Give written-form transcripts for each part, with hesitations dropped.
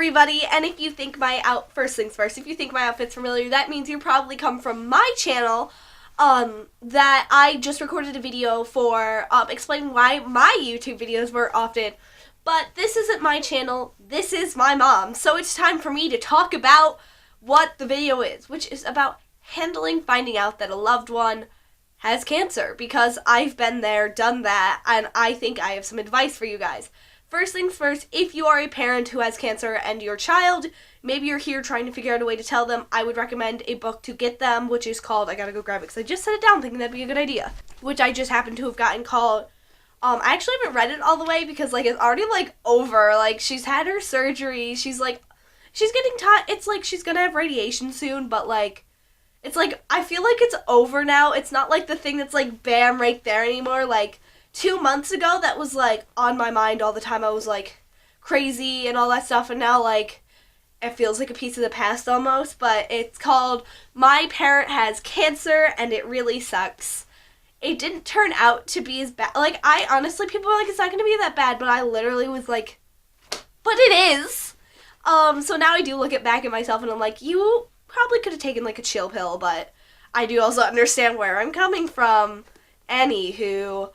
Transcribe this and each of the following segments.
everybody, and if you think first things first, if you think my outfit's familiar, that means you probably come from my channel, that I just recorded a video for, explaining why my YouTube videos were often, but this isn't my channel, this is my mom, so it's time for me to talk about what the video is, which is about finding out that a loved one has cancer, because I've been there, done that, and I think I have some advice for you guys. First things first, if you are a parent who has cancer and your child, maybe you're here trying to figure out a way to tell them, I would recommend a book to get them, which is called, I gotta go grab it because I just set it down thinking that'd be a good idea, which I just happened to have gotten called, I actually haven't read it all the way because, it's already, over, she's had her surgery, she's getting it's she's gonna have radiation soon, but, it's I feel like it's over now. It's not the thing that's bam right there anymore. 2 months ago, that was on my mind all the time. I was crazy and all that stuff, and now it feels like a piece of the past almost. But it's called My Parent Has Cancer and It Really Sucks. It didn't turn out to be as bad. I honestly, people are it's not gonna be that bad, but I literally was but it is. So now I do look back at myself and I'm you probably could have taken a chill pill, but I do also understand where I'm coming from. Anywho,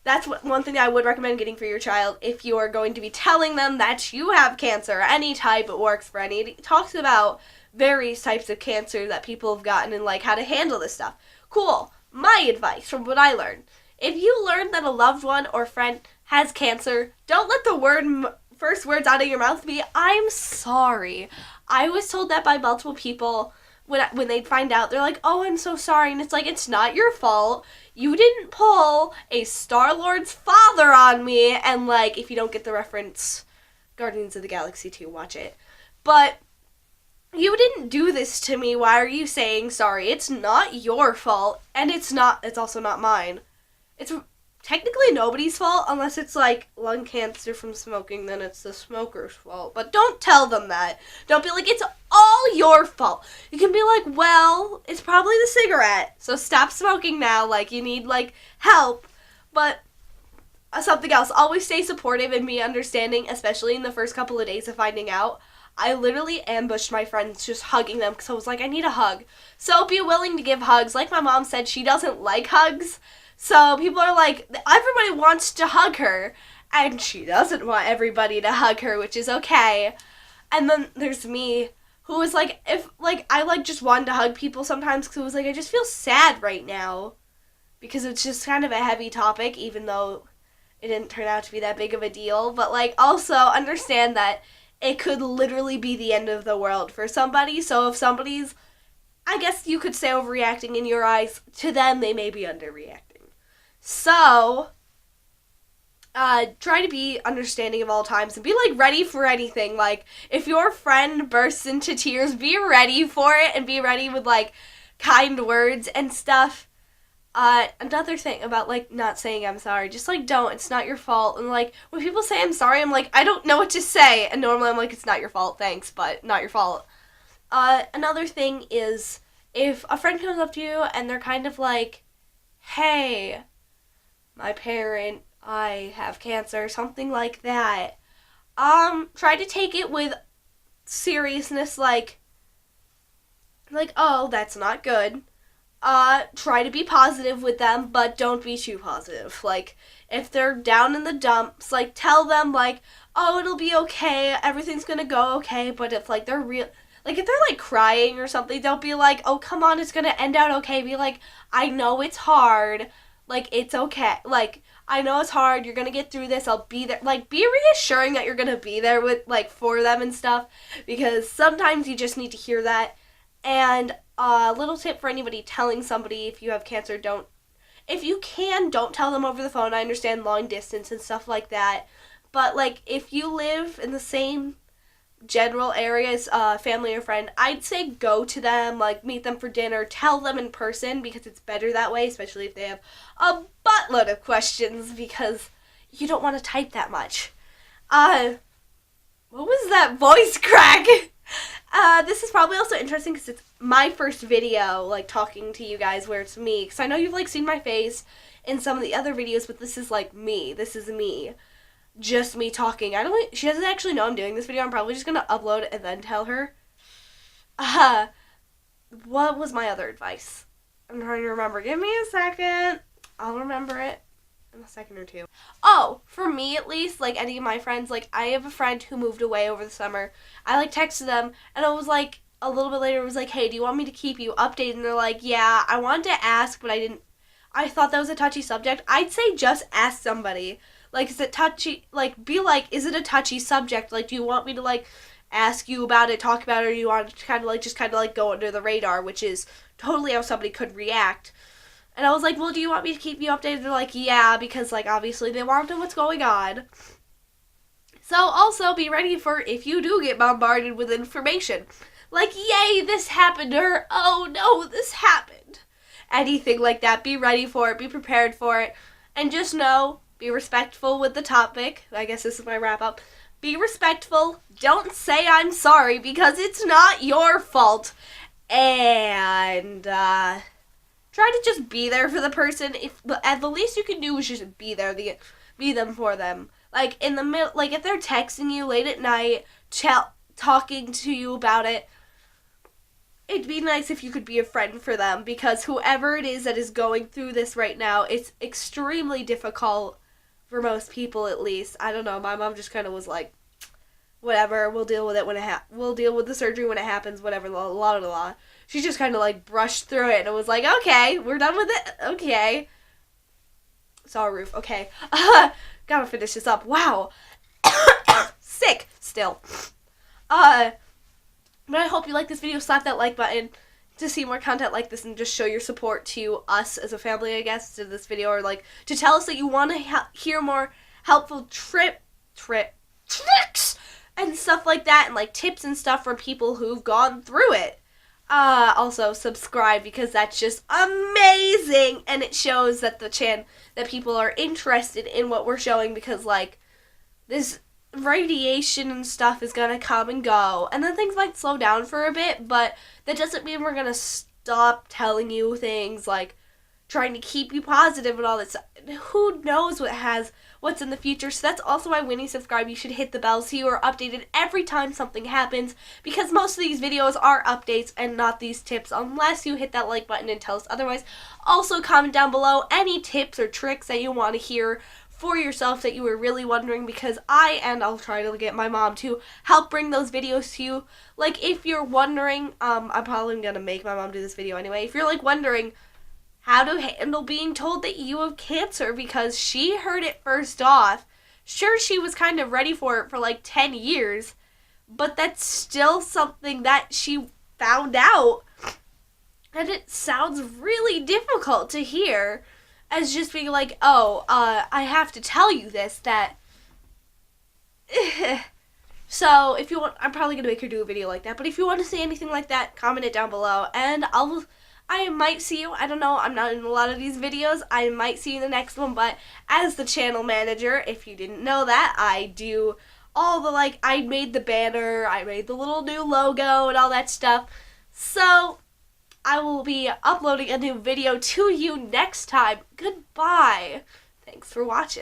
that's one thing I would recommend getting for your child if you are going to be telling them that you have cancer. Any type, it works for any. It talks about various types of cancer that people have gotten and how to handle this stuff. Cool. My advice from what I learned. If you learn that a loved one or friend has cancer, don't let the first words out of your mouth be, I'm sorry. I was told that by multiple people when they'd find out. They're oh, I'm so sorry. And it's not your fault. You didn't pull a Star-Lord's father on me. And, if you don't get the reference, Guardians of the Galaxy 2, watch it. But you didn't do this to me. Why are you saying sorry? It's not your fault. And it's also not mine. It's technically nobody's fault unless it's lung cancer from smoking, then it's the smoker's fault. But don't tell them that. Don't be it's all your fault. You can be well, it's probably the cigarette, so stop smoking now. You need help. But something else, always stay supportive and be understanding, especially in the first couple of days of finding out. I literally ambushed my friends just hugging them because I was I need a hug. So be willing to give hugs. Like my mom said, she doesn't like hugs. So people are everybody wants to hug her, and she doesn't want everybody to hug her, which is okay. And then there's me, who was if I just wanted to hug people sometimes because it was I just feel sad right now, because it's just kind of a heavy topic, even though it didn't turn out to be that big of a deal. But also understand that it could literally be the end of the world for somebody. So if somebody's, I guess you could say, overreacting in your eyes, to them they may be underreacting. So, try to be understanding of all times and be, ready for anything. If your friend bursts into tears, be ready for it and be ready with, kind words and stuff. Another thing about, not saying I'm sorry, just, don't. It's not your fault. And, when people say I'm sorry, I'm I don't know what to say. And normally I'm it's not your fault, thanks, but not your fault. Another thing is, if a friend comes up to you and they're kind of hey, my parent, I have cancer, something like that. Try to take it with seriousness, oh, that's not good. Try to be positive with them, but don't be too positive. If they're down in the dumps, tell them, oh, it'll be okay, everything's gonna go okay, but if, they're real, if they're, crying or something, don't be oh, come on, it's gonna end out okay. Be I know it's hard. It's okay. I know it's hard. You're gonna get through this. I'll be there. Be reassuring that you're gonna be there with, for them and stuff. Because sometimes you just need to hear that. And a little tip for anybody telling somebody if you have cancer, if you can, don't tell them over the phone. I understand long distance and stuff like that. But, if you live in the same general areas, family or friend, I'd say go to them, meet them for dinner, tell them in person, because it's better that way, especially if they have a buttload of questions, because you don't want to type that much. What was that voice crack? This is probably also interesting because it's my first video, talking to you guys where it's me, because I know you've, seen my face in some of the other videos, but this is, me. This is me. just me talking. She doesn't actually know I'm doing this video. I'm probably just gonna upload and then tell her. What was my other advice? I'm trying to remember. Give me a second. I'll remember it in a second or two. Oh, for me at least, like any of my friends, like I have a friend who moved away over the summer. I like texted them and I was like, a little bit later, it was like, hey, do you want me to keep you updated? And they're like, yeah, I wanted to ask, but I thought that was a touchy subject. I'd say just ask somebody. Like, is it touchy? Like, be like, is it a touchy subject? Like, do you want me to, like, ask you about it, talk about it, or do you want to just kind of, like, go under the radar, which is totally how somebody could react. And I was like, well, do you want me to keep you updated? They're like, yeah, because, like, obviously they want to know what's going on. So, also, be ready for if you do get bombarded with information. Like, yay, this happened, or, oh, no, this happened. Anything like that, be ready for it, be prepared for it, and just know, be respectful with the topic. I guess this is my wrap-up. Be respectful. Don't say I'm sorry, because it's not your fault. And, try to just be there for the person. At the least you can do is just be there, be them for them. Like, in the middle, like, if they're texting you late at night, talking to you about it, it'd be nice if you could be a friend for them, because whoever it is that is going through this right now, it's extremely difficult for most people, at least. I don't know, my mom just kind of was like, whatever, we'll deal with it when we'll deal with the surgery when it happens, whatever, la. She just kind of, like, brushed through it and was like, okay, we're done with it, okay. Saw a roof, okay. Gotta finish this up, wow. Sick, still. But I hope you like this video. Slap that like button to see more content like this and just show your support to us as a family, I guess, to this video. Or, like, to tell us that you want to hear more helpful tricks and stuff like that. And, like, tips and stuff from people who've gone through it. Also, subscribe because that's just amazing. And it shows that that people are interested in what we're showing because, like, this radiation and stuff is gonna come and go, and then things might slow down for a bit, but that doesn't mean we're gonna stop telling you things, like trying to keep you positive and all this. Who knows what's in the future? So that's also why when you subscribe, you should hit the bell so you are updated every time something happens, because most of these videos are updates and not these tips, unless you hit that like button and tell us otherwise. Also, comment down below any tips or tricks that you want to hear for yourself that you were really wondering, because I'll try to get my mom to help bring those videos to you. Like, if you're wondering, I'm probably gonna make my mom do this video anyway. If you're, like, wondering how to handle being told that you have cancer, because she heard it first off. Sure, she was kind of ready for it for, like, 10 years, but that's still something that she found out, and it sounds really difficult to hear. As just being like, oh, I have to tell you this, that... So, if you want, I'm probably going to make her do a video like that, but if you want to see anything like that, comment it down below, and I might see you, I don't know, I'm not in a lot of these videos, I might see you in the next one, but as the channel manager, if you didn't know that, I do all the, like, I made the banner, I made the little new logo, and all that stuff, so I will be uploading a new video to you next time. Goodbye. Thanks for watching.